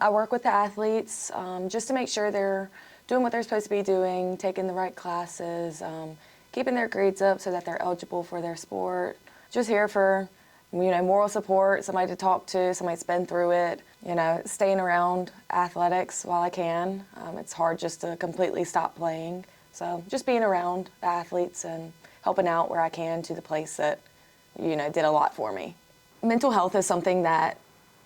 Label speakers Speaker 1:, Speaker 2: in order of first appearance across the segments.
Speaker 1: I work with the athletes just to make sure they're doing what they're supposed to be doing, taking the right classes, keeping their grades up so that they're eligible for their sport. Just here for, moral support, somebody to talk to, somebody that's been through it, staying around athletics while I can. It's hard just to completely stop playing. So just being around the athletes and helping out where I can to the place that, did a lot for me. Mental health is something that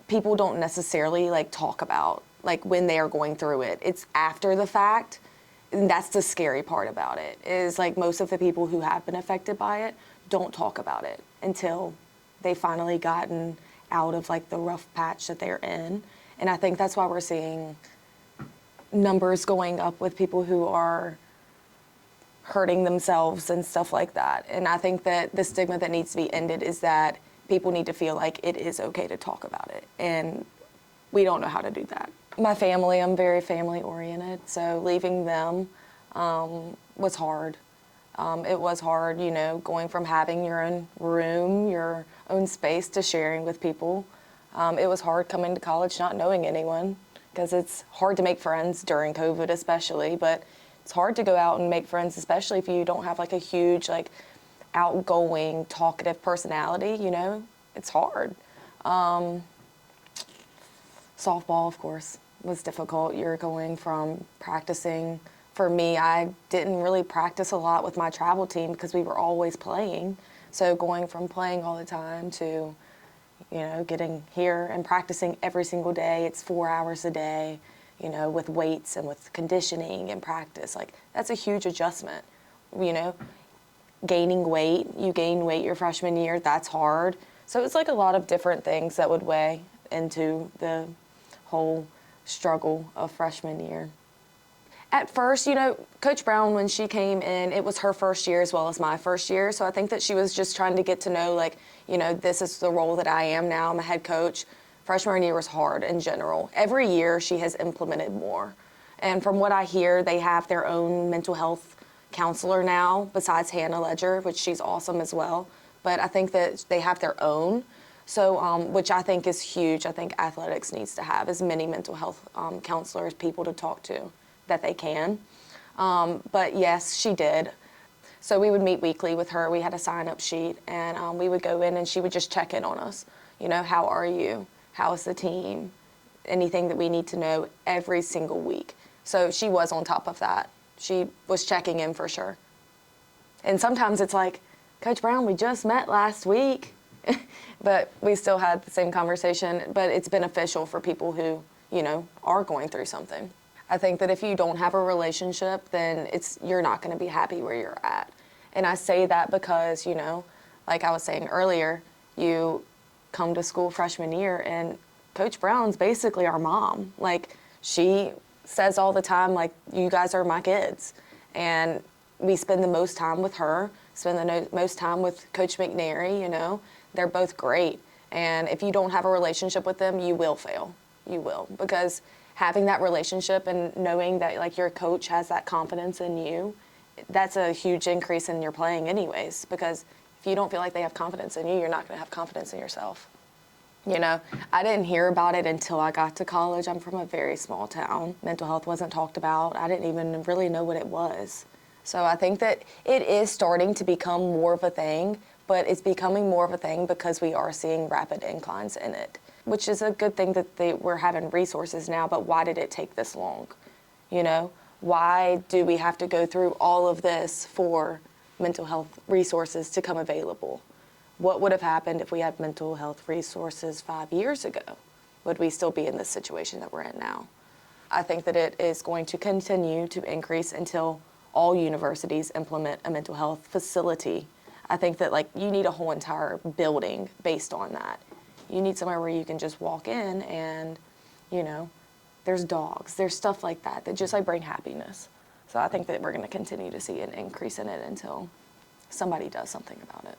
Speaker 1: people don't necessarily talk about, when they are going through it. It's after the fact, and that's the scary part about it, is most of the people who have been affected by it don't talk about it until they finally gotten out of the rough patch that they're in. And I think that's why we're seeing numbers going up with people who are hurting themselves and stuff like that. And I think that the stigma that needs to be ended is that people need to feel like it is okay to talk about it. And we don't know how to do that. My family, I'm very family oriented, so leaving them was hard. It was hard, going from having your own room, your own space, to sharing with people. It was hard coming to college not knowing anyone, because it's hard to make friends during COVID especially, but it's hard to go out and make friends, especially if you don't have a huge outgoing, talkative personality, it's hard. Softball, of course, was difficult. You're going from practicing. For me, I didn't really practice a lot with my travel team because we were always playing. So going from playing all the time to, getting here and practicing every single day, it's 4 hours a day, with weights and with conditioning and practice, that's a huge adjustment. Gaining weight, you gain weight your freshman year, that's hard. So it's a lot of different things that would weigh into the whole struggle of freshman year. At first, Coach Brown, when she came in, it was her first year as well as my first year. So I think that she was just trying to get to know, this is the role that I am now. I'm a head coach. Freshman year was hard in general. Every year she has implemented more. And from what I hear, they have their own mental health counselor now, besides Hannah Ledger, which she's awesome as well. But I think that they have their own. So, which I think is huge. I think athletics needs to have as many mental health counselors, people to talk to that they can. But yes, she did. So we would meet weekly with her. We had a sign-up sheet, and we would go in and she would just check in on us. How are you? How's the team? Anything that we need to know every single week. So she was on top of that. She was checking in for sure. And sometimes it's Coach Brown, we just met last week. But we still had the same conversation. But it's beneficial for people who, are going through something. I think that if you don't have a relationship, then you're not going to be happy where you're at. And I say that because, like I was saying earlier, you come to school freshman year and Coach Brown's basically our mom. She says all the time, you guys are my kids. And we spend the most time with her, spend the most time with Coach McNary, They're both great. And if you don't have a relationship with them, you will fail. You will. Because having that relationship and knowing that your coach has that confidence in you, that's a huge increase in your playing anyways. Because if you don't feel like they have confidence in you, you're not going to have confidence in yourself. I didn't hear about it until I got to college. I'm from a very small town. Mental health wasn't talked about. I didn't even really know what it was. So I think that it is starting to become more of a thing, but it's becoming more of a thing because we are seeing rapid inclines in it, which is a good thing that we're having resources now, but why did it take this long? Why do we have to go through all of this for mental health resources to come available? What would have happened if we had mental health resources 5 years ago? Would we still be in this situation that we're in now? I think that it is going to continue to increase until all universities implement a mental health facility. I think that you need a whole entire building based on that. You need somewhere where you can just walk in and, there's dogs, there's stuff like that just bring happiness. So I think that we're going to continue to see an increase in it until somebody does something about it.